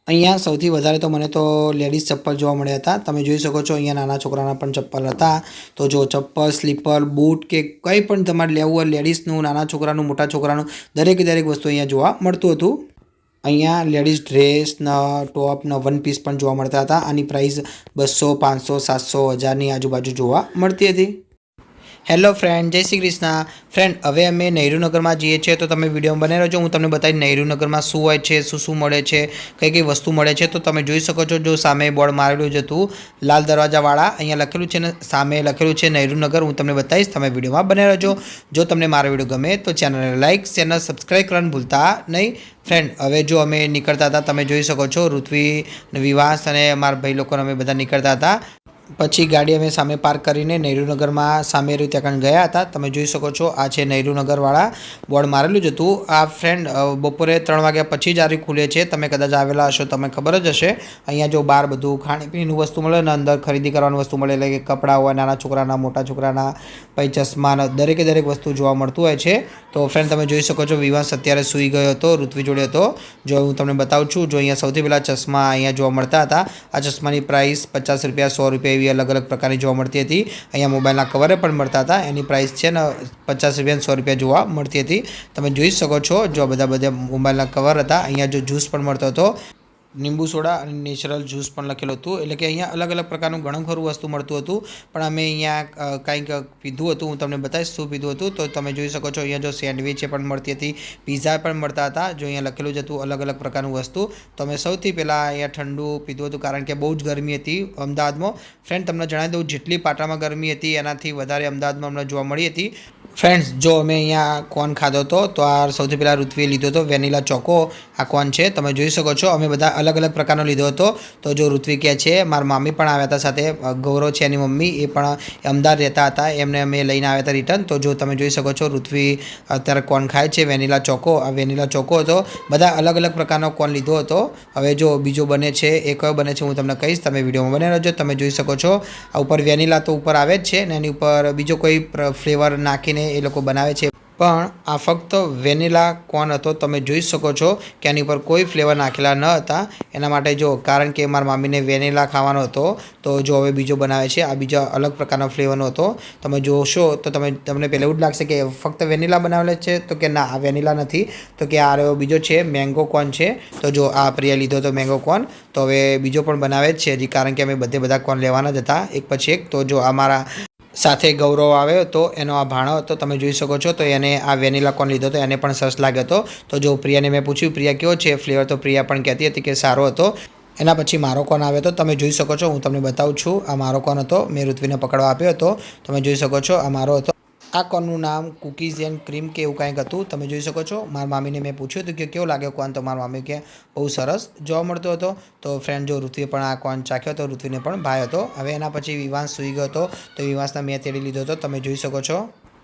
અહીંયા સૌથી વધારે તો મને તો લેડીઝ ચપ્પલ જોવા મળ્યા હતા। તમે જોઈ શકો છો અહીંયા નાના છોકરાના પણ ચપ્પલ હતા। તો જો ચપ્પલ, સ્લીપર, બૂટ કે કંઈ પણ તમારે લેવું હોય લેડીઝનું, નાના છોકરાનું, મોટા છોકરાનું દરેકે દરેક વસ્તુ અહીંયા જોવા મળતું હતું। અહીંયા લેડીઝ ડ્રેસના, ટોપના, વન પીસ પણ જોવા મળતા હતા। આની પ્રાઇસ 200, 500, 700, 1000ની આજુબાજુ જોવા મળતી હતી। હેલો ફ્રેન્ડ, જય શ્રી કૃષ્ણ। ફ્રેન્ડ, હવે અમે નહેરુનગરમાં જઈએ છીએ, તો તમે વિડીયોમાં બને રહેજો। હું તમને બતાવીશ નહેરુનગરમાં શું હોય છે, શું મળે છે, કઈ કઈ વસ્તુ મળે છે। તો તમે જોઈ શકો છો, જો સામે બોર્ડ મારેલું જ હતું લાલ દરવાજાવાળા, અહીંયા લખેલું છે ને સામે લખેલું છે નહેરુનગર। હું તમને બતાવીશ, તમે વિડીયોમાં બને રહેજો। જો તમને મારો વિડીયો ગમે તો ચેનલને લાઇક, ચેનલ સબસ્ક્રાઈબ કરવાનું ભૂલતા નહીં। ફ્રેન્ડ, હવે જો અમે નીકળતા હતા, તમે જોઈ શકો છો ઋત્વી, વિવાસ અને મારા ભાઈ લોકોને અમે બધા નીકળતા હતા। પછી ગાડી અમે સામે પાર્ક કરીને નહેરુનગરમાં સામે રીતે આગળ ગયા હતા। તમે જોઈ શકો છો આ છે નહેરુનગરવાળા, બોર્ડ મારેલું જ હતું। આ ફ્રેન્ડ બપોરે 3 વાગ્યા પછી જ આ ખુલે છે। તમે કદાચ આવેલા હશો, તમે ખબર જ હશે। અહીંયા જો બહાર બધું ખાણીપીણીનું વસ્તુ મળે ને અંદર ખરીદી કરવાની વસ્તુ મળે, એટલે કે કપડાં હોય નાના છોકરાના, મોટા છોકરાના, પછી ચશ્મા, દરેકે દરેક વસ્તુ જોવા મળતું હોય છે। તો ફ્રેન્ડ, તમે જોઈ શકો છો વિવાસ અત્યારે સૂઈ ગયો હતો, ઋત્વી જોડે હતો। જો હું તમને બતાવું છું, જો અહીંયા સૌથી પહેલાં ચશ્મા અહીંયા જોવા મળતા હતા। આ ચશ્માની પ્રાઇસ 50 રૂપિયા, 100 રૂપિયા એવી અલગ અલગ પ્રકારની જોવા મળતી હતી। અહીંયા મોબાઈલના કવરે પણ મળતા હતા, એની પ્રાઇસ છે ને 50 રૂપિયા, 100 રૂપિયા જોવા મળતી હતી। તમે જોઈ શકો છો, જો બધા મોબાઈલના કવર હતા। અહીંયા જો જ્યુસ પણ મળતો હતો, લીંબુ સોડા અને નેચરલ જ્યુસ પણ લખેલું હતું, એટલે કે અહીંયા અલગ અલગ પ્રકારનું ઘણું ખરું વસ્તુ મળતું હતું। પણ અમે અહીંયા કંઈક પીધું હતું, હું તમને બતાવીશ શું પીધું હતું। તો તમે જોઈ શકો છો અહીંયા જો સેન્ડવિચ પણ મળતી હતી, પીઝા પણ મળતા હતા। જો અહીંયા લખેલું જ હતું અલગ અલગ પ્રકારનું વસ્તુ। તો અમે સૌથી પહેલાં અહીંયા ઠંડુ પીધું હતું, કારણ કે બહુ જ ગરમી હતી અમદાવાદમાં। ફ્રેન્ડ, તમને જણાવી દઉં, જેટલી પાટામાં ગરમી હતી એનાથી વધારે અમદાવાદમાં અમને જોવા મળી હતી। ફ્રેન્ડ્સ, જો અમે અહીંયા કોન ખાધો હતો, તો આ સૌથી પહેલાં ઋત્વીએ લીધો હતો વેનીલા ચોકો। આ કોન છે, તમે જોઈ શકો છો। અમે બધા અલગ અલગ પ્રકારનો લીધો હતો। તો જો ઋત્વી કહે છે, મારા મામી પણ આવ્યા હતા સાથે, ગૌરવ છે એની મમ્મી, એ પણ અમદાવાદ રહેતા હતા, એમને અમે લઈને આવ્યા હતા રિટર્ન। તો જો તમે જોઈ શકો છો ઋત્વી અત્યારે કોન ખાય છે, વેનીલા ચોકો। આ વેનીલા ચોકો હતો, બધા અલગ અલગ પ્રકારનો કોન લીધો હતો। હવે જો બીજો બને છે, એ કયો બને છે હું તમને કહીશ, તમે વિડીયોમાં બને રહેજો। તમે જોઈ શકો છો આ ઉપર વેનીલા તો ઉપર આવે જ છે ને એની ઉપર બીજો કોઈ ફ્લેવર નાખીને એ લોકો બનાવે છે, પણ આ ફક્ત વેનીલા કોન હતો। તમે જોઈ શકો છો કે આની ઉપર કોઈ ફ્લેવર નાખેલા ન હતા, એના માટે જો, કારણ કે મારા મામીને વેનીલા ખાવાનો હતો, તો જો હવે બીજો બનાવે છે, આ બીજા અલગ પ્રકારનો ફ્લેવરનો હતો। તમે જોશો તો તમને પહેલાં એવું જ લાગશે કે ફક્ત વેનીલા બનાવેલો છે, તો કે ના, આ વેનીલા નથી, તો કે આ રહ્યો બીજો છે, મેંગો કોન છે। તો જો આ પ્રિયા લીધો તો મેંગો કોન, તો હવે બીજો પણ બનાવે જ છે હજી, કારણ કે અમે બધા કોન લેવાના જ હતા એક પછી એક। તો જો અમારા સાથે ગૌરવ આવ્યો હતો, એનો આ ભાણો હતો, તમે જોઈ શકો છો। તો એને આ વેનીલા કોન લીધો હતો, એને પણ સરસ લાગ્યો હતો। તો જો પ્રિયાને મેં પૂછ્યું, પ્રિયા કેવો છે ફ્લેવર, તો પ્રિયા પણ કહેતી હતી કે સારો હતો। એના પછી મારો કોન આવ્યો હતો, તમે જોઈ શકો છો। હું તમને બતાવું છું, આ મારો કોન હતો, મેં ઋત્વીને પકડવા આપ્યો હતો, તમે જોઈ શકો છો, આ મારો હતો। આ કોનનું નામ કૂકીઝ એન્ડ ક્રીમ કે એવું કંઈક હતું, તમે જોઈ શકો છો। મારા મામીને મેં પૂછ્યું હતું કે કેવો લાગ્યો કોન, તો મારા મામી કે બહુ સરસ જોવા મળતો હતો। તો ફ્રેન્ડ, જો ઋત્વીએ પણ આ કોન ચાખ્યો હતો, ઋત્વીને પણ ભાઈ હતો। હવે એના પછી વિવાસ સૂઈ ગયો હતો, તો વિવાસના મેં તેડી લીધો હતો, તમે જોઈ શકો છો।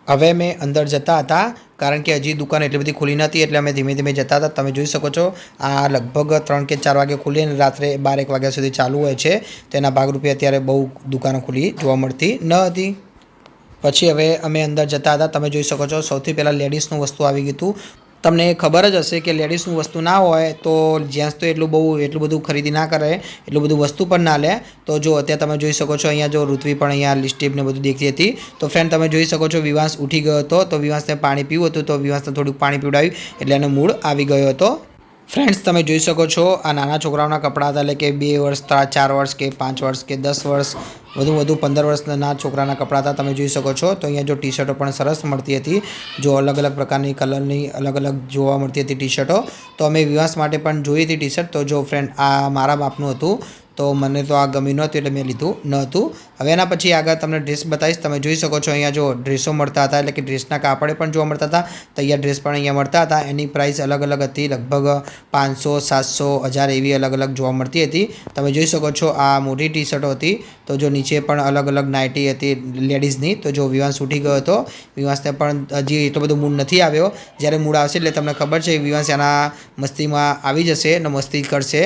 હવે અમે અંદર જતા હતા, કારણ કે હજી દુકાન એટલી બધી ખુલી નહોતી, એટલે અમે ધીમે ધીમે જતા હતા। તમે જોઈ શકો છો, આ લગભગ 3 કે 4 વાગે ખુલી અને રાત્રે 12-1 વાગ્યા સુધી ચાલુ હોય છે। તેના ભાગરૂપે અત્યારે બહુ દુકાનો ખુલી જોવા મળતી ન હતી। પછી હવે અમે અંદર જતા હતા, તમે જોઈ શકો છો। સૌથી પહેલાં લેડીઝનું વસ્તુ આવી ગયું હતું। તમને ખબર જ હશે કે લેડીઝનું વસ્તુ ના હોય તો જેન્ટ્સ તો એટલું બધું ખરીદી ના કરે, એટલું બધું વસ્તુ પણ ના લે। તો જો અત્યારે તમે જોઈ શકો છો, અહીંયા જો ઋત્વી પણ અહીંયા લિપસ્ટિક ને બધું દેખતી હતી। તો ફ્રેન્ડ, તમે જોઈ શકો છો વિવાસ ઉઠી ગયો હતો, તો વિવાસને પાણી પીવું હતું, તો વિવાસને થોડુંક પાણી પીવડાવ્યું, એટલે એનો મૂડ આવી ગયો હતો। ફ્રેન્ડ્સ, તમે જોઈ શકો છો, આ નાના છોકરાઓના કપડાં હતા, એટલે કે 2 વર્ષ, 4 વર્ષ કે 5 વર્ષ કે 10 વર્ષ, વધુ 15 વર્ષના છોકરાના કપડાં હતા, તમે જોઈ શકો છો। તો અહીંયા જો ટી શર્ટો પણ સરસ મળતી હતી, જો અલગ અલગ પ્રકારની કલરની અલગ અલગ જોવા મળતી હતી ટી શર્ટો। તો અમે વિવાસ માટે પણ જોઈ હતી ટી શર્ટ। તો જો ફ્રેન્ડ, આ મારા માપનું હતું, તો મને તો આ ગમ્યું નહોતું, એટલે મેં લીધું નહોતું। હવે એના પછી આગળ તમને ડ્રેસ બતાવીશ। તમે જોઈ શકો છો, અહીંયા જો ડ્રેસો મળતા હતા, એટલે કે ડ્રેસના કાપડે પણ જોવા મળતા હતા, તૈયાર ડ્રેસ પણ અહીંયા મળતા હતા। એની પ્રાઇસ અલગ અલગ હતી, લગભગ 500, 700, 1000 એવી અલગ અલગ જોવા મળતી હતી। તમે જોઈ શકો છો, આ મોટી ટી શર્ટો હતી, તો જો નીચે પણ અલગ અલગ નાઇટી હતી લેડીઝની। તો જો વિવાસ ઉઠી ગયો હતો, વિવાસને પણ હજી એટલો બધો મૂડ નથી આવ્યો, જ્યારે મૂડ આવશે એટલે તમને ખબર છે વિવાસ એના મસ્તીમાં આવી જશે અને મસ્તી કરશે।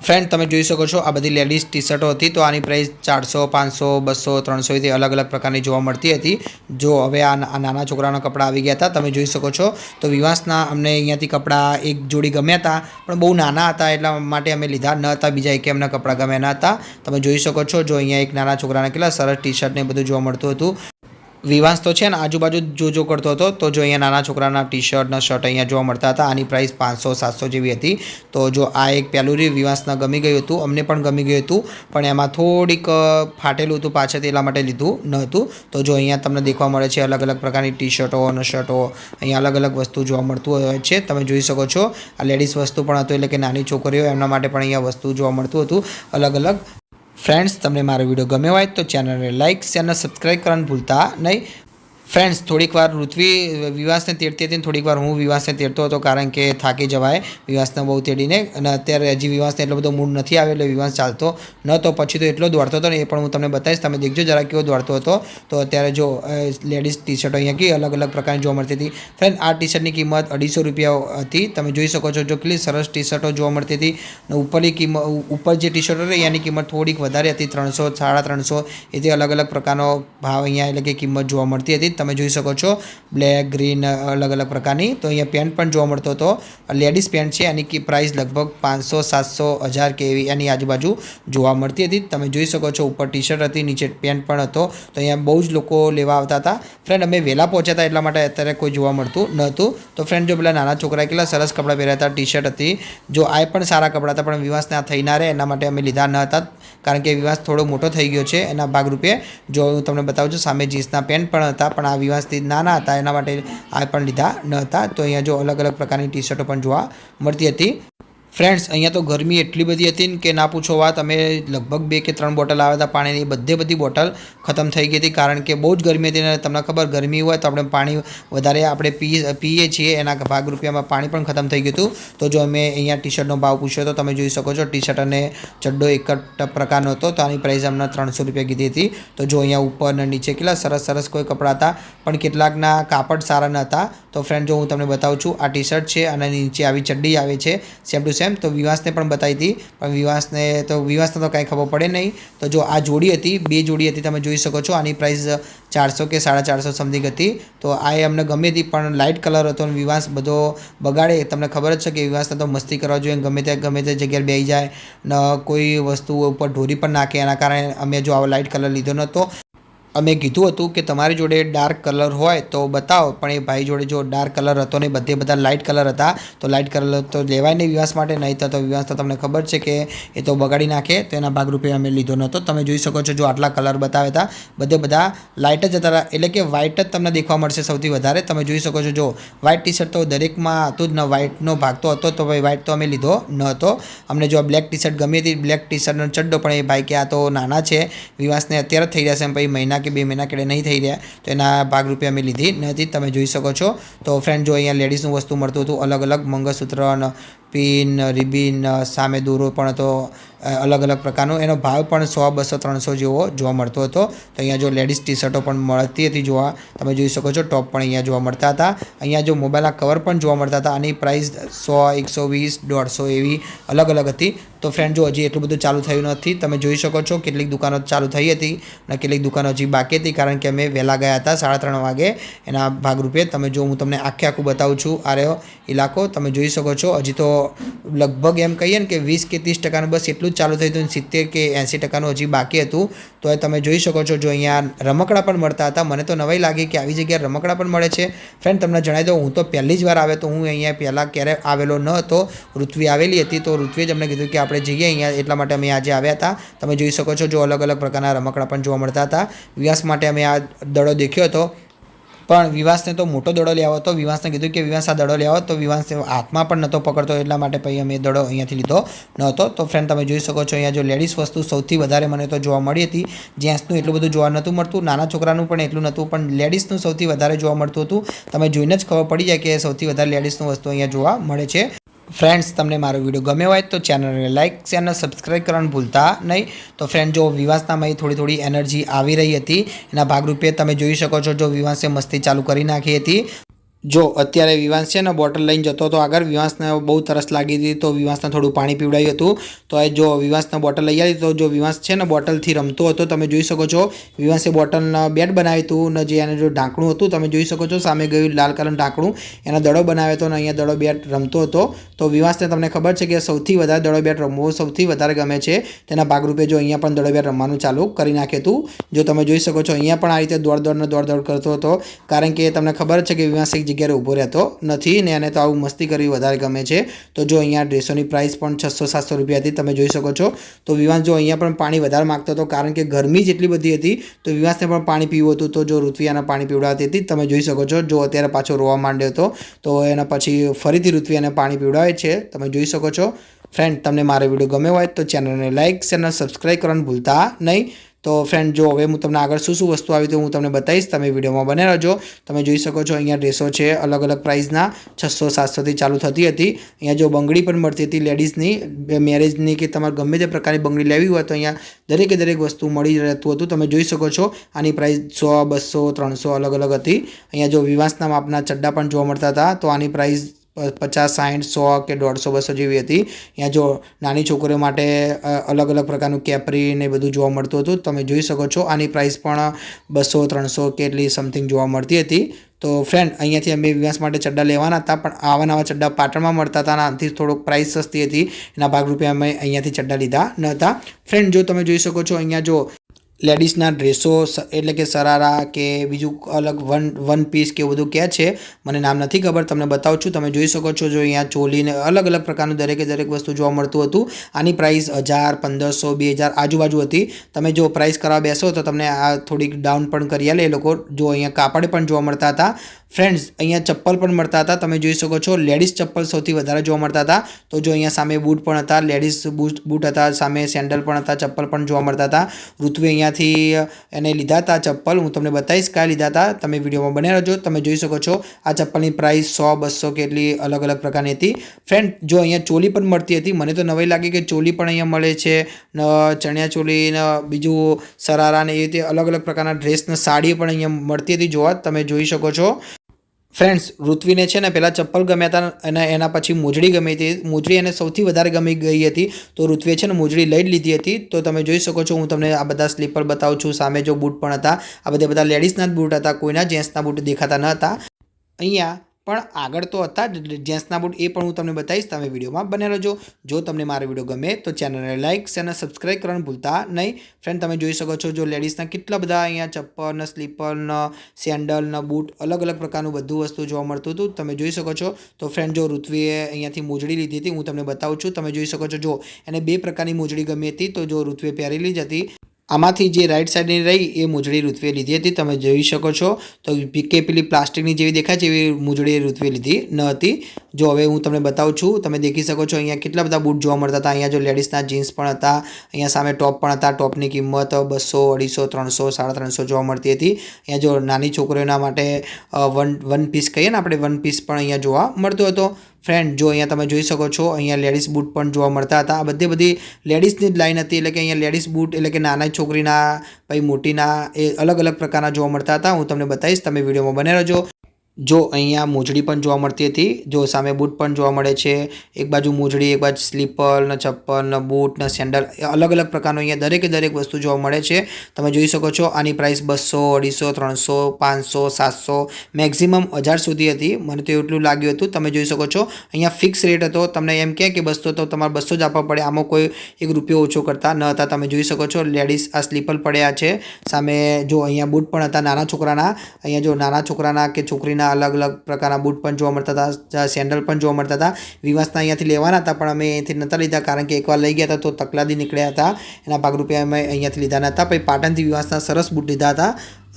ફ્રેન્ડ તમે જોઈ શકો છો આ બધી લેડીઝ ટી શર્ટો હતી તો આની પ્રાઇસ 400 500 200 300 એથી અલગ અલગ પ્રકારની જોવા મળતી હતી। જો હવે આ નાના છોકરાના કપડાં આવી ગયા હતા તમે જોઈ શકો છો। તો વિવાસના અમને અહીંયાથી કપડાં એક જોડી ગમ્યા હતા પણ બહુ નાના હતા એટલા માટે અમે લીધા ન હતા। બીજા એકે અમને કપડાં ગમ્યા ન હતા। તમે જોઈ શકો છો જો અહીંયા એક નાના છોકરાના કેટલા સરસ ટી શર્ટ ને બધું જોવા મળતું હતું। વિવાસ તો છે ને આજુબાજુ જો કરતો હતો તો જો અહીંયા નાના છોકરાના ટી શર્ટના શર્ટ અહીંયા જોવા મળતા હતા। આની પ્રાઇસ 500 700 જેવી હતી। તો જો આ એક પહેલું રી વિવાસના ગમી ગયું હતું, અમને પણ ગમી ગયું હતું પણ એમાં થોડીક ફાટેલું હતું પાછળથી એટલા માટે લીધું ન હતું। તો જો અહીંયા તમને દેખવા મળે છે અલગ અલગ પ્રકારની ટી શર્ટો અને શર્ટો અહીંયા અલગ અલગ વસ્તુ જોવા મળતું હોય છે। તમે જોઈ શકો છો આ લેડીઝ વસ્તુ પણ હતું એટલે કે નાની છોકરીઓ એમના માટે પણ અહીંયા વસ્તુ જોવા મળતું હતું અલગ અલગ। फ्रेंड्स तमने मारो वीडियो गम्यो होय तो चैनल ने लाइक शेर ने सब्सक्राइब करवानुं भूलता नहीं। फ्रेंड्स थोड़ीक वार ऋत्वी विवास ने तेड़ती थी, थोड़ीक वार हूँ विवास ने तेड़तो हतो कारण के थाकी जवाय विवास ने बहु तेड़ीने अने अत्यारे हजी विवास ने एटलो बधो मूड नथी आव्यो એટલે विवास चालतो न तो पछी तो एटलो दौड़तो हतो ने ए पण हूँ तमने बतावीश। तमे देखजो जरा केवो दौड़तो हतो। तो अत्यारे जो लेडीज टी शर्ट अहींया की अलग अलग प्रकारनी जोवा मळती हती। फ्रेंड आ टी शर्टनी किंमत 250 रुपया हती। तमे जोई शको छो जो केटली सरस टी शर्टो जोवा मळती हती। उपरनी किंमत उपर जे टी शर्टो हती एनी किंमत थोड़ीक वधारे हती 300 350 एथी अलग अलग प्रकारनो भाव अहींया એટલે કે કિંમત જોવા મળતી હતી। તમે જોઈ શકો છો ब्लेक ग्रीन अलग अलग प्रकार की। तो अँ पेंट पण जोवा मळतो हतो। लेडीज पेंट है एनी की प्राइस लगभग 500 700 1000 के एनी आजूबाजू जोवा मळती हती। तमे जोई शको छो ऊपर टी शर्ट हती नीचे पेंट पण हतो। तो अँ बहु ज लोको लेवा आवता हता। फ्रेंड अमे वेला पहोंच्या हता એટલા માટે અત્યારે કોઈ જોવા મળતું નહોતું। तो फ्रेंड जो पेला नाना छोकराए केटला सरस कपड़ा પહેર્યા હતા, टी शर्ट हती जो आ पण सारा कपड़ा हता पण विवासने आ थई ना रहे एना माटे अमे लीधा न हता कारण के विवास थोड़ो मोटो थई गयो छे एना भागरूपे। जो हूँ तमने बतावुं छुं सामे जीन्सना पेंट पण हता पण आ विवासथी नाना हता एना माटे आ पण लीधा न हता। तो अहींया जो अलग अलग प्रकारनी टी शर्टो पण जोवा मळती हती। फ्रेंड्स अहींया तो गर्मी एटली बधी हती के ना पूछो वात। अमे लगभग 2 के 3 बोटल आव्या हता पाणीनी, बधी बोटल खत्म थई गई थी कारण के बहुत गर्मी हती। तमने खबर गर्मी होय तो आपणे पाणी वधारे आपणे पीए छीए एना भागरूपियामां पाणी पण खत्म थई गयुं हतुं। तो जो अमे अहींया टी शर्टनो भाव पूछ्यो तो तमे जोई शको छो टी शर्ट अने चड्डो एक ज प्रकारनो हतो। तो आनी प्राइस अમને 300 रुपया कीधी हती। तो जो अहींया उपर ने नीचे केटला सरस सरस कोई कपड़ा हता पण केटलाकना कापड़ सारा न हता। तो फ्रेंड जो हूँ तमने बतावुं छुं आ टी शर्ट है अने नीचे आवी चड्डी आवे छे सेम टू सेम। तो विवास ने पण बताई थी पण विवास ने तो कहीं खबर पड़े नहीं। तो जो आ जोड़ी थी 2 जोड़ी थी तमे जोई शको छो। आनी प्राइस 400 के 450 समथिंग थी। तो आ अमने गमी थी पण लाइट कलर हतो। विवास बधो बगाड़े तमने खबर ज छे कि विवास ने तो मस्ती करवा जोईए, गमे ते जग्याए बेही जाए न कोई वस्तु उपर ढोरी पण नाखे एना कारणे अमे जो आ लाइट कलर लीधो नतो। अमे कीधुं हतुं कि तमारी जोड़े डार्क कलर होय तो बताओ पण ए भाई जोड़े जो डार्क कलर हतो ने बधा लाइट कलर हता। तो लाइट कलर तो लेवाय नहीं विवास माटे नहीं तो विवास तो तमने खबर छे कि ए तो बगाड़ी नाखे तो एना भागरूपे अमे लीधो नतो। तमे जोई शको छो जो आटला कलर बताव्या हता बधा लाइट ज हता एटले के व्हाइट ज तमने देखवा मळशे सौथी वधारे। तमे जोई शको छो जो व्हाइट टी शर्ट तो दरेकमां हतुं ज न, व्हाइटनो भाग तो हतो। तो भाई व्हाइट तो अमे लीधो न हतो। अमने जो ब्लेक टी शर्ट गमी हती ब्लेक टी शर्टनो चड्डो पण ए भाई के आ तो नाना छे विवासने अत्यारे थई जशे एम भाई महीना के 2 महीना केड़े नहीं थई रह्या तो एना भागरूपे अमे लीधी नथी। तमे जोई शको छो। तो फ्रेंड जो अहींया लेडीजनुं वस्तु मळतुं हतुं अलग अलग मंगलसूत्र अने पिन रिबीन सामे दोरो पण हतो अलग अलग प्रकारनो। एनो भाव पण 100 200 300 जेवो जोवा मळतो हतो। तो अहींया जो लेडीज टी शर्टो पण मळती हती जोवा तमे जोई शको छो। टॉप पण अहींया जोवा मळता हता। अहींया जो मोबाइलना कवर पण जोवा मळता हता। आनी प्राइस 100 120 150 एवी अलग अलग हती। तो फ्रेंड जो हजी एटલું બધું ચાલુ થયું નથી। તમે જોઈ શકો છો કેટલીક દુકાનો ચાલુ થઈ હતી અને કેટલીક દુકાનો હજી બાકી હતી કારણ કે અમે વહેલા ગયા હતા 3:30 વાગે એના ભાગરૂપે। તમે જો હું તમને આખે बताવું છું આ રહ્યો ઇલાકો તમે જોઈ શકો છો। હજી તો લગભગ એમ કહીએ ને કે 20 કે 30% બસ એટલું જ ચાલુ થયું હતું, 70 કે 80% હજી બાકી હતું। તો તમે જોઈ શકો છો જો અહીંયા રમકડા પણ મળતા હતા। મને તો નવાઈ લાગી કે આવી જગ્યાએ રમકડા પણ મળે છે। ફ્રેન્ડ તમને જણાવી દઉં હું તો પહેલી જ વાર આવ્યો તો હું અહીંયા પહેલાં ક્યારે આવેલો ન હતો। ઋત્વી આવેલી હતી તો ઋત્વીએ જ અમને કીધું કે આપણે જઈએ અહીંયા એટલા માટે અમે આજે આવ્યા હતા। તમે જોઈ શકો છો જો અલગ અલગ પ્રકારના રમકડા પણ જોવા મળતા હતા। વિવાસ માટે અમે આ દડો દેખ્યો હતો પણ વિવાસને તો મોટો દડો લેવો હતો। વિવાસને કીધું કે વિવાસ આ દડો લેવો તો વિવાસ હાથમાં પણ નહોતો પકડતો એટલા માટે પછી અમે દડો અહીંયાથી લીધો નહોતો। તો ફ્રેન્ડ તમે જોઈ શકો છો અહીંયા જો લેડીઝ વસ્તુ સૌથી વધારે મને તો જોવા મળી હતી। જેન્ટ્સનું એટલું બધું જોવા નહોતું મળતું, નાના છોકરાનું પણ એટલું નહોતું પણ લેડીઝનું સૌથી વધારે જોવા મળતું હતું। તમે જોઈને જ ખબર પડી જાય કે સૌથી વધારે લેડીઝનું વસ્તુ અહીંયા જોવા મળે છે। फ्रेंड्स तमने मारो वीडियो गम्यो होय तो चैनल ने लाइक शेर ने सब्सक्राइब करवानुं भूलता नहीं। तो फ्रेंड जो विवासनामां थोड़ी थोड़ी एनर्जी आवी रही थी एना भागरूपे तमे जोई शको छो जो विवासे मस्ती चालू करी नाखी हती। જો અત્યારે વિવાંશ છે ને બોટલ લઈને જતો હતો આગળ, વિવાંશને બહુ તરસ લાગી હતી તો વિવાંશને થોડું પાણી પીવડાવ્યું હતું. તો એ જો વિવાંશને બોટલ લઈ આવી તો જો વિવાંશ છે ને બોટલથી રમતો હતો. તમે જોઈ શકો છો વિવાંશે બોટલના બેટ બનાવ્યું હતું ને જે એને જો ઢાંકણું હતું તમે જોઈ શકો છો સામે ગયું લાલ કલરનું ઢાંકણું, એનો દડો બનાવ્યો હતો અને અહીંયા દડો બેટ રમતો હતો. તો વિવાંશને તમને ખબર છે કે સૌથી વધારે દડો બેટ રમવો સૌથી વધારે ગમે છે. તેના ભાગરૂપે જો અહીંયા પણ દડો બેટ રમવાનું ચાલુ કરી નાખ્યું હતું. જો તમે જોઈ શકો છો અહીંયા પણ આ રીતે દોડ કરતો હતો, કારણ કે તમને ખબર છે કે વિવાંશ એક જગ્યાએ ઊભો રહેતો નથી ને એને તો આવું મસ્તી કરવી વધારે ગમે છે. તો જો અહીંયા ડ્રેસોની પ્રાઇસ પણ 600-700 રૂપિયા હતી તમે જોઈ શકો છો. તો વિવાંશ જો અહીંયા પણ પાણી વધારે માગતો હતો, કારણ કે ગરમી જેટલી બધી હતી તો વિવાંશને પણ પાણી પીવું હતું. તો જો ઋત્વી આને પાણી પીવડાવતી હતી તમે જોઈ શકો છો. જો અત્યારે પાછો રોવા માંડ્યો હતો તો એના પછી ફરીથી ઋત્વી આને પાણી પીવડાવે છે તમે જોઈ શકો છો. ફ્રેન્ડ, તમને મારો વિડીયો ગમ્યો હોય તો ચેનલને લાઇક ચેનલ સબસ્ક્રાઈબ કરવાનું ભૂલતા નહીં. તો ફ્રેન્ડ જો હવે હું તમને આગળ શું વસ્તુ આવી તો હું તમને બતાવીશ, તમે વિડીયોમાં બને રહેજો. તમે જોઈ શકો છો અહીંયા ડ્રેસો છે અલગ અલગ પ્રાઇસના 600-700થી ચાલુ થતી હતી. અહીંયા જો બંગડી પણ મળતી હતી લેડીઝની, મેરેજની કે તમારે ગમે તે પ્રકારની બંગડી લેવી હોય તો અહીંયા દરેક વસ્તુ મળી રહેતું હતું. તમે જોઈ શકો છો આની પ્રાઇસ 100, 200, 300 અલગ અલગ હતી. અહીંયા જો વિવાંશના માપના ચડ્ડા પણ જોવા મળતા હતા તો આની પ્રાઇસ 50, 60, 100 કે 150, 200 જેવી હતી. અહીંયા જો નાની છોકરીઓ માટે અલગ અલગ પ્રકારનું કેપરી ને બધું જોવા મળતું હતું. તમે જોઈ શકો છો આની પ્રાઇસ પણ 200, 300 કે એટલી સમથિંગ જોવા મળતી હતી. તો ફ્રેન્ડ, અહીંયાથી અમે વિવાંશ માટે ચડ્ડા લેવાના હતા પણ આવા ચડ્ડા પાટણમાં મળતા હતા અને આનાથી થોડોક પ્રાઇસ સસ્તી હતી. એના ભાગરૂપે અમે અહીંયાથી ચડ્ડા લીધા ન હતા. ફ્રેન્ડ, જો તમે જોઈ શકો છો અહીંયા જો લેડીઝના ડ્રેસો એટલે કે સરારા કે બીજું અલગ વન પીસ કે એવું બધું કહે છે, મને નામ નથી ખબર, તમને બતાવું છું. તમે જોઈ શકો છો જો અહીંયા ચોલીને અલગ અલગ પ્રકારનું દરેક વસ્તુ જોવા મળતું હતું. આની પ્રાઇસ 1000, 1500, 2000 આજુબાજુ હતી. તમે જો પ્રાઇસ કરવા બેસો તો તમને આ થોડીક ડાઉન પણ કરી આલે એ લોકો. જો અહીંયા કાપડ પણ જોવા મળતા હતા. ફ્રેન્ડ્સ, અહીંયા ચપ્પલ પણ મળતા હતા. તમે જોઈ શકો છો લેડીઝ ચપ્પલ સૌથી વધારે જોવા મળતા હતા. તો જો અહીંયા સામે બૂટ પણ હતા, લેડીઝ બૂટ હતા, સામે સેન્ડલ પણ હતા, ચપ્પલ પણ જોવા મળતા હતા. ઋત્વી અહીંયાથી એને લીધા હતા ચપ્પલ, હું તમને બતાવીશ ક્યાં લીધા હતા, તમે વિડીયોમાં બને રહેજો. તમે જોઈ શકો છો આ ચપ્પલની પ્રાઇસ 100, 200 કે એટલી અલગ અલગ પ્રકારની હતી. ફ્રેન્ડ, જો અહીંયા ચોલી પણ મળતી હતી. મને તો નવાઈ લાગી કે ચોલી પણ અહીંયા મળે છે, ચણિયા ચોલી ને બીજું સરારા ને એ રીતે અલગ અલગ પ્રકારના ડ્રેસ ને સાડી પણ અહીંયા મળતી હતી જોવા તમે જોઈ શકો છો. ફ્રેન્ડ્સ, ઋત્વીને છે ને પહેલાં ચપ્પલ ગમ્યા હતા અને એના પછી મોજડી ગમી હતી. મોજડી એને સૌથી વધારે ગમી ગઈ હતી તો ઋત્વીએ છે ને મોજડી લઈ જ લીધી હતી. તો તમે જોઈ શકો છો હું તમને આ બધા સ્લીપર બતાવું છું. સામે જો બૂટ પણ હતા, આ બધા લેડીઝના જ બૂટ હતા, કોઈના જેન્ટ્સના બૂટ દેખાતા ન હતા. અહીંયા પણ આગળ તો હતા જ જેન્ટ્સના બૂટ, એ પણ હું તમને બતાવીશ. તમે વિડીયોમાં બને રહેજો. જો તમને મારો વિડીયો ગમે તો ચેનલને લાઇક ચેનલ સબસ્ક્રાઈબ કરવાનું ભૂલતા નહીં. ફ્રેન્ડ, તમે જોઈ શકો છો જો લેડીઝના કેટલા બધા અહીંયા ચપ્પલ, સ્લીપર, સેન્ડલ, બૂટ અલગ અલગ પ્રકારનું બધું વસ્તુ જોવા મળતું હતું તમે જોઈ શકો છો. તો ફ્રેન્ડ, જો ઋત્વીએ અહીંયાથી મોજડી લીધી હતી હું તમને બતાવું છું. તમે જોઈ શકો છો જો એને 2 પ્રકારની મોજડી ગમી હતી તો જો ઋત્વીએ પહેરેલી જ હતી. આમાંથી જે રાઈટ સાઈડની રહી એ મોજડી ઋત્વીએ લીધી હતી તમે જોઈ શકો છો. તો કે પેલી પ્લાસ્ટિકની જેવી દેખાય છે એવી મોજડી ઋત્વીએ લીધી ન હતી. જો હવે હું તમને બતાવું છું. તમે દેખી શકો છો અહીંયા કેટલા બધા બૂટ જોવા મળતા હતા. અહીંયા જો લેડીઝના જીન્સ પણ હતા, અહીંયા સામે ટોપ પણ હતા. ટોપની કિંમત 200, 250, 300, 350 જોવા મળતી હતી. અહીંયા જો નાની છોકરીઓના માટે વન પીસ કહીએ ને આપણે, વન પીસ પણ અહીંયા જોવા મળતો હતો. ફ્રેન્ડ, જો અહીંયા તમે જોઈ શકો છો અહીંયા લેડીઝ બૂટ પણ જોવા મળતા હતા. આ બધી લેડીઝની જ લાઈન હતી, એટલે કે અહીંયા લેડીઝ બૂટ એટલે કે નાના છોકરીના પછી મોટીના એ અલગ અલગ પ્રકારના જોવા મળતા હતા. હું તમને બતાવીશ, તમે વિડીયોમાં બને રહેજો. જો અહીંયા મોજડી પણ જોવા મળતી હતી. જો સામે બૂટ પણ જોવા મળે છે. એક બાજુ મોજડી, એક બાજુ સ્લીપર ને ચપ્પલ ને બૂટ ને સેન્ડલ અલગ અલગ પ્રકારનો અહીંયા દરેક વસ્તુ જોવા મળે છે. તમે જોઈ શકો છો આની પ્રાઇસ 200, 250, 300, 500, 700 મેક્સિમમ 1000 સુધી હતી. મને તો એટલું લાગ્યું હતું. તમે જોઈ શકો છો અહીંયા ફિક્સ રેટ હતો. તમને એમ કહે કે 200 તો તમારે 200 જ આપવા પડે, આમાં કોઈ ₹1 ઓછો કરતા ન હતા. તમે જોઈ શકો છો લેડીઝ આ સ્લીપર પડ્યા છે. સામે જો અહીંયા બૂટ પણ હતા નાના છોકરાના. અહીંયા જો નાના છોકરાના કે છોકરીના અલગ અલગ પ્રકારના બૂટ પણ જોવા મળતા હતા, સેન્ડલ પણ જોવા મળતા હતા. વિવાસના અહીંયાથી લેવાના હતા પણ અમે અહીંથી નહોતા લીધા, કારણ કે એકવાર લઈ ગયા હતા તો તકલાદી નીકળ્યા હતા. એના ભાગરૂપે અમે અહીંયાથી લીધા નહોતા. પછી પાટણથી વિવાસના સરસ બૂટ લીધા હતા.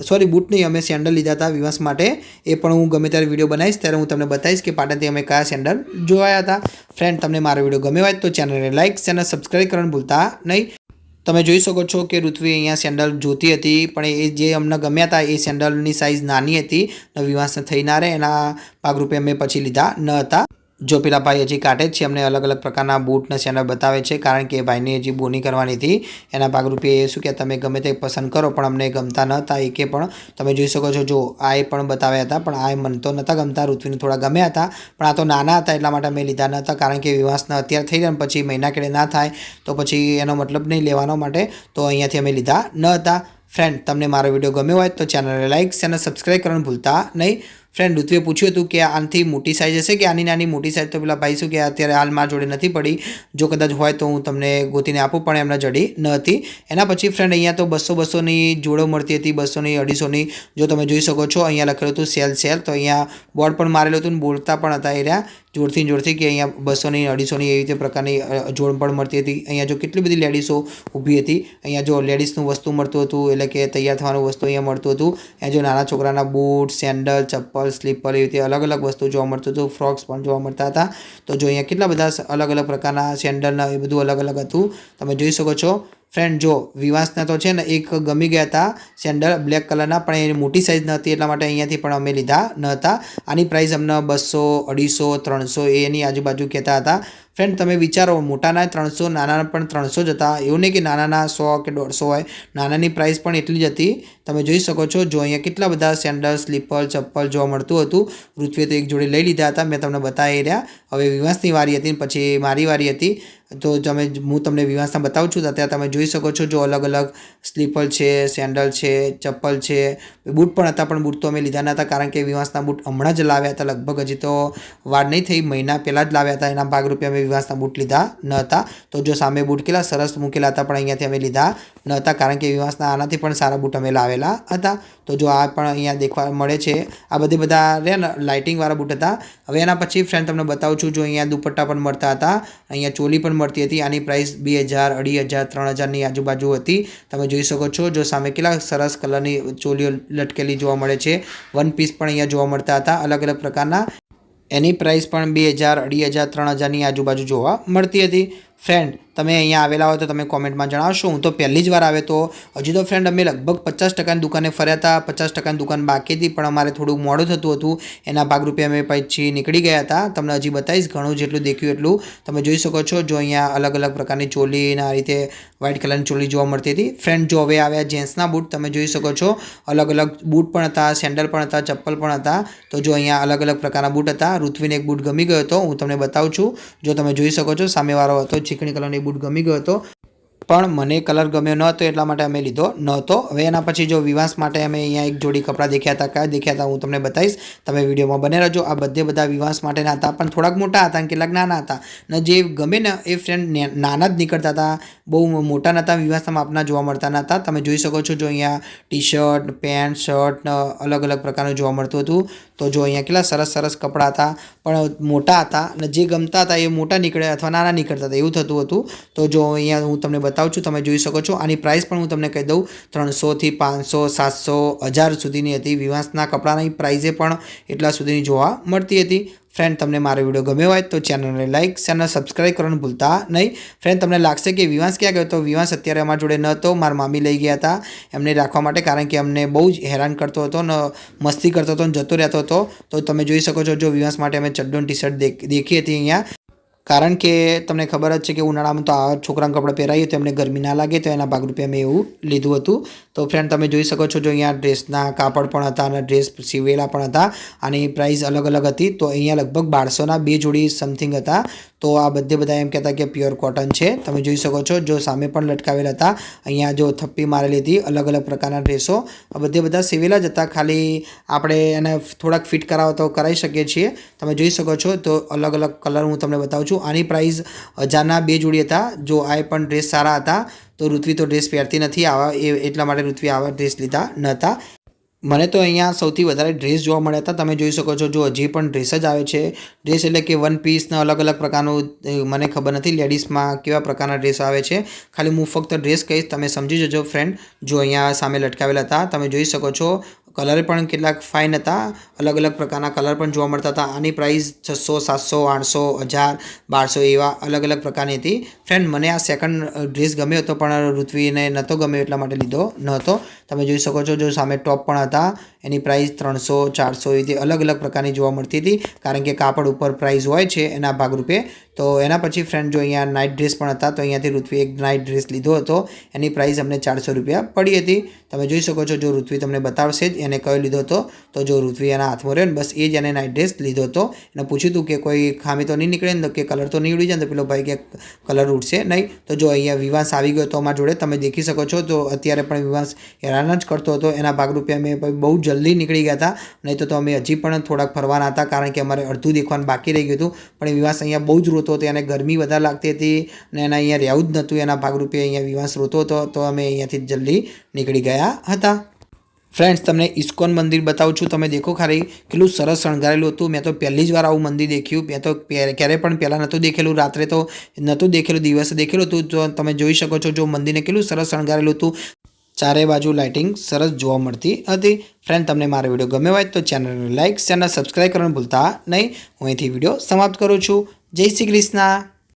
સોરી, બૂટ નહીં, અમે સેન્ડલ લીધા હતા વિવાસ માટે. એ પણ હું ગમે ત્યારે વિડીયો બનાવીશ ત્યારે હું તમને બતાવીશ કે પાટણથી અમે કયા સેન્ડલ જોયા હતા. ફ્રેન્ડ, તમને મારો વિડીયો ગમ્યો હોય તો ચેનલને લાઇક ચેનલ સબસ્ક્રાઈબ કરવાનું ભૂલતા નહીં. તમે જોઈ શકો છો કે ઋત્વી અહીંયા સેન્ડલ જોતી હતી પણ એ જે અમને ગમ્યા હતા એ સેન્ડલની સાઇઝ નાની હતી ને વિવાસને થઈ ના રહે એના ભાગરૂપે અમે પછી લીધા ન હતા. જો પેલા ભાઈ હજી કાઢે જ છે, અમને અલગ અલગ પ્રકારના બૂટના સેન્ડલ બતાવે છે, કારણ કે ભાઈને હજી બોની કરવાની હતી. એના ભાગરૂપે એ શું કે તમે ગમે તે પસંદ કરો, પણ અમને ગમતા ન હતા એકે પણ. તમે જોઈ શકો છો, જો આ એ પણ બતાવ્યા હતા, પણ આ મને તો નહોતા ગમતા. ઋત્વિને થોડા ગમ્યા હતા, પણ આ તો નાના હતા એટલા માટે અમે લીધા ન હતા, કારણ કે વિવાસના અત્યારે થઈ જાય પછી મહિના કેળે ના થાય તો પછી એનો મતલબ નહીં લેવાનો માટે, તો અહીંયાથી અમે લીધા ન હતા. ફ્રેન્ડ, તમને મારો વિડીયો ગમ્યો હોય તો ચેનલને લાઇક અને સબસ્ક્રાઈબ કરવાનું ભૂલતા નહીં. ફ્રેન્ડ, ઋત્વે પૂછ્યું હતું કે આનાથી મોટી સાઇઝ હશે કે આની નાની મોટી સાઇઝ, તો પેલા ભાઈ શું કે અત્યારે હાલ મારા જોડે નથી પડી, જો કદાચ હોય તો હું તમને ગોતીને આપું, પણ એમના જડી ન હતી. એના પછી ફ્રેન્ડ અહીંયા તો 200-200ની જોડો મળતી હતી, 200ની 250ની. જો તમે જોઈ શકો છો અહીંયા લખેલું હતું સેલ, તો અહીંયા બોર્ડ પણ મારેલું હતું ને બોલતા પણ હતા એ રહ્યા જોરથી કે અહીંયા 200ની 250ની એવી રીતે પ્રકારની જોડ પણ મળતી હતી. અહીંયા જો કેટલી બધી લેડીઝો ઊભી હતી. અહીંયા જો લેડીઝનું વસ્તુ મળતું હતું, એટલે કે તૈયાર થવાનું વસ્તુ અહીંયા મળતું હતું. અહીંયા જો નાના છોકરાના બૂટ, સેન્ડલ, ચપ્પલ, સ્લીપર એવી રીતે અલગ અલગ વસ્તુ જોવા મળતું હતું. ફ્રોક્સ પણ જોવા મળતા હતા. તો જો અહીંયા કેટલા બધા અલગ અલગ પ્રકારના સેન્ડલના એ બધું અલગ અલગ હતું, તમે જોઈ શકો છો. ફ્રેન્ડ, જો વિવાસના તો છે ને એક ગમી ગયા હતા સેન્ડલ બ્લેક કલરના, પણ એ મોટી સાઇઝ ન હતી એટલા માટે અહીંયાથી પણ અમે લીધા ન હતા. આની પ્રાઇસ અમને 200, 250, 300 એની આજુબાજુ કહેતા હતા. ફ્રેન્ડ, તમે વિચારો, મોટાના 300, નાનાના પણ 300 જ હતા. એવું નહીં કે નાનાના 100 કે 150 હોય, નાનાની પ્રાઇસ પણ એટલી જ હતી. તમે જોઈ શકો છો. જો અહીંયા કેટલા બધા સેન્ડલ, સ્લીપર, ચપ્પલ જોવા મળતું હતું. ઋત્વે તો એક જોડે લઈ લીધા હતા, મેં તમને બતાવી રહ્યા. હવે વિવાસની વારી હતી, પછી મારી વારી હતી. તો હું તમને વિવાસના બતાવું છું. અત્યારે તમે જોઈ શકો છો, જો અલગ અલગ સ્લીપર છે, સેન્ડલ છે, ચપ્પલ છે, બૂટ પણ હતા, પણ બૂટ તો અમે લીધા ન હતા, કારણ કે વિવાસના બૂટ હમણાં જ લાવ્યા હતા. લગભગ હજી તો વાર નહીં થઈ, મહિના પહેલાં જ લાવ્યા હતા. એના ભાગરૂપે અમે વિવાસના બૂટ લીધા ન હતા. તો જો સામે બૂટ કેટલા સરસ મૂકેલા હતા, પણ અહીંયાથી અમે લીધા ન હતા, કારણ કે વિવાસના આનાથી પણ સારા બૂટ અમે લાવેલા હતા. તો જો આ પણ અહીંયા દેખવા મળે છે. આ બધા રહ્યા ને લાઇટિંગવાળા બૂટ હતા. હવે એના પછી ફ્રેન્ડ તમને બતાવું છું. જો અહીંયા દુપટ્ટા પણ મળતા હતા, અહીંયા ચોલી પણ મળતી હતી. આની પ્રાઇસ 2000, 2500, 3000ની આજુબાજુ હતી. તમે જોઈ શકો છો. જો સામે કેટલા સરસ કલરની ચોલીઓ લટકેલી જોવા મળે છે. વન પીસ પણ અહીંયા જોવા મળતા હતા અલગ અલગ પ્રકારના. એની પ્રાઇસ પણ 2000, 2500, 3000ની આજુબાજુ જોવા મળતી હતી. ફ્રેન્ડ, તમે અહીંયા આવેલા હોય તો તમે કોમેન્ટમાં જણાવશો. હું તો પહેલી જ વાર આવે, તો હજી તો ફ્રેન્ડ અમે લગભગ 50%ની દુકાને ફર્યા હતા. 50%ની દુકાન બાકી હતી, પણ અમારે થોડું મોડું થતું હતું. એના ભાગરૂપે અમે પછી નીકળી ગયા હતા. તમને હજી બતાવીશ, ઘણું જેટલું દેખ્યું એટલું. તમે જોઈ શકો છો. જો અહીંયા અલગ અલગ પ્રકારની ચોલી અને આ રીતે વ્હાઇટ કલરની ચોલી જોવા મળતી હતી. ફ્રેન્ડ, જો હવે આવ્યા જેન્ટ્સના બૂટ, તમે જોઈ શકો છો. અલગ અલગ બૂટ પણ હતા, સેન્ડલ પણ હતા, ચપ્પલ પણ હતા. તો જો અહીંયા અલગ અલગ પ્રકારના બૂટ હતા. ઋત્વિને એક બૂટ ગમી ગયો હતો, હું તમને બતાવું છું. જો તમે જોઈ શકો છો, સામેવાળો હતો ચીકણી કલરની બૂટ ગમી ગયો હતો, પણ મને કલર ગમ્યો ન હતો એટલા માટે અમે લીધો નહોતો. હવે એના પછી જો વિવાસ માટે અમે અહીંયા એક જોડી કપડાં દેખ્યા હતા. કયા દેખ્યા હતા હું તમને બતાવીશ, તમે વિડીયોમાં બને રહેજો. આ બધા વિવાસ માટેના હતા, પણ થોડાક મોટા હતા અને કેટલાક નાના હતા. ને જે ગમે ને એ ફ્રેન્ડ નાના જ નીકળતા હતા, બહુ મોટા નહોતા. વિવાસના માપના જોવા મળતા નહોતા. તમે જોઈ શકો છો. જો અહીંયા ટી શર્ટ, પેન્ટ, શર્ટ અલગ અલગ પ્રકારનું જોવા મળતું હતું. તો જો અહીંયા કેટલા સરસ સરસ કપડાં હતા, પણ મોટા હતા, અને જે ગમતા હતા એ મોટા નીકળે અથવા નાના નીકળતા હતા, એવું થતું હતું. તો જો અહીંયા હું તમને બતાવું છું, તમે જોઈ શકો છો. આની પ્રાઇસ પણ હું તમને કહી દઉં, 300થી 500, 700, 1000 સુધીની હતી. વિવાસના કપડાની પ્રાઇઝે પણ એટલા સુધીની જોવા મળતી હતી. ફ્રેન્ડ, તમને મારો વિડીયો ગમ્યો હોય તો ચેનલને લાઇક અને સબસ્ક્રાઈબ કરવાનું ભૂલતા નહીં. ફ્રેન્ડ, તમને લાગશે કે વિવાસ ક્યાં ગયો? તો વિવાસ અત્યારે અમારા જોડે ન હતો. મારા મામી લઈ ગયા હતા એમને રાખવા માટે, કારણ કે અમને બહુ જ હેરાન કરતો હતો ને મસ્તી કરતો હતો ને જતો રહેતો હતો. તો તમે જોઈ શકો છો. જો વિવાસ માટે અમે ચડ્ડો ટી શર્ટ દેખી હતી અહીંયા, કારણ કે તમને ખબર જ છે કે ઉનાળામાં તો આ છોકરાના કપડાં પહેરાવીએ તો એમને ગરમી ના લાગે, તો એના ભાગરૂપે અમે એવું લીધું હતું. તો ફ્રેન્ડ, તમે જોઈ શકો છો. જો અહીંયા ડ્રેસના કાપડ પણ હતા અને ડ્રેસ સીવેલા પણ હતા. આની પ્રાઇસ અલગ અલગ હતી. તો અહીંયા લગભગ 1200ના 2 જોડી સમથિંગ હતા. તો આ બધા એમ કહેતા કે પ્યોર કોટન છે. તમે જોઈ શકો છો. જો સામે પણ લટકાવેલા હતા. અહીંયા જો થપ્પી મારેલી હતી. અલગ અલગ પ્રકારના ડ્રેસો આ બધા સિવેલા જ હતા. ખાલી આપણે એને થોડાક ફિટ કરાવો તો કરાવી શકીએ છીએ. તમે જોઈ શકો છો. તો અલગ અલગ કલર હું તમને બતાવું છું. આની પ્રાઇસ 1000ના 2 જોડી હતા. જો આ પણ ડ્રેસ સારા હતા. તો ઋત્વી તો ડ્રેસ પહેરતી નથી આવા, એટલા માટે ઋત્વી આવા ડ્રેસ લીધા નહોતા. મને તો અહીંયા સૌથી વધારે ડ્રેસ જોવા મળ્યા હતા. તમે જોઈ શકો છો. જો હજી પણ ડ્રેસ જ આવે છે. ડ્રેસ એટલે કે વન પીસના અલગ અલગ પ્રકારનું, મને ખબર નથી લેડીઝમાં કેવા પ્રકારના ડ્રેસ આવે છે. ખાલી હું ફક્ત ડ્રેસ કહીશ, તમે સમજી જજો ફ્રેન્ડ. જો અહીંયા સામે લટકાવેલા હતા. તમે જોઈ શકો છો. કલર પણ કેટલાક ફાઇન હતા, અલગ અલગ પ્રકારના કલર પણ જોવા મળતા હતા. આની પ્રાઇસ 600, 700, 800, 1000, 1200 એવા અલગ અલગ પ્રકારની હતી. ફ્રેન્ડ મને આ સેકન્ડ ડ્રેસ ગમ્યો હતો પણ ઋત્વીને નહોતો ગમ્યો એટલા માટે લીધો નહોતો. તમે જોઈ શકો છો જો સામે ટોપ પણ હતા, એની પ્રાઇસ 300, 400 એવી અલગ અલગ પ્રકારની જોવા મળતી હતી, કારણ કે કાપડ ઉપર પ્રાઇસ હોય છે એના ભાગરૂપે. તો એના પછી ફ્રેન્ડ જો અહીંયા નાઇટ ડ્રેસ પણ હતા, તો અહીંયાથી ઋત્વી એક નાઇટ ડ્રેસ લીધો હતો, એની પ્રાઇસ અમને 400 રૂપિયા પડી હતી. તમે જોઈ શકો છો જો ઋત્વી તમને બતાવશે જ એને કયો લીધો હતો. તો જો ઋત્વી એના હાથમાં રહ્યો ને બસ એ જ એને નાઇટ ડ્રેસ લીધો હતો. એને પૂછ્યું હતું કે કોઈ ખામી તો નહીં નીકળે ને, કે કલર તો નહીં ઉડી જાય ને, તો પેલો ભાઈ કે કલર ઉડશે નહીં. તો જો અહીંયા વિવાસ આવી ગયો હતો અમારા જોડે, તમે દેખી શકો છો. તો અત્યારે પણ વિવાસ હેરાન જ કરતો હતો, એના ભાગરૂપે અમે બહુ જલ્દી નીકળી ગયા હતા. નહીં તો અમે હજી પણ થોડાક ફરવાના હતા, કારણ કે અમારે અડધું દેખવાનું બાકી રહી ગયું હતું. પણ વિવાસ અહીંયા બહુ જ રોતો હતો, એને ગરમી વધારે લાગતી હતી અને એના અહીંયા રહેવું જ નહોતું. એના ભાગરૂપે અહીંયા વિવાસ રોતો હતો, તો અમે અહીંયાથી જલ્દી નીકળી ગયા હતા. ફ્રેન્ડ્સ તમને ઇસ્કોન મંદિર બતાવું છું. તમે દેખો ખાલી કેટલું સરસ શણગારેલું હતું. મેં તો પહેલી જ વાર આવું મંદિર દેખ્યું. મેં તો ક્યારેય પણ પહેલાં નહોતું દેખેલું, રાત્રે તો નહોતું દેખેલું, દિવસે દેખેલું હતું. તો તમે જોઈ શકો છો જો મંદિરને કેટલું સરસ શણગારેલું હતું. ચારે બાજુ લાઇટિંગ સરસ જોવા મળતી હતી. ફ્રેન્ડ તમને મારો વિડીયો ગમ્યો હોય તો ચેનલને લાઇક, ચેનલ સબસ્ક્રાઈબ કરવાનું ભૂલતા નહીં. હું અહીંથી વિડીયો સમાપ્ત કરું છું. જય શ્રી કૃષ્ણ.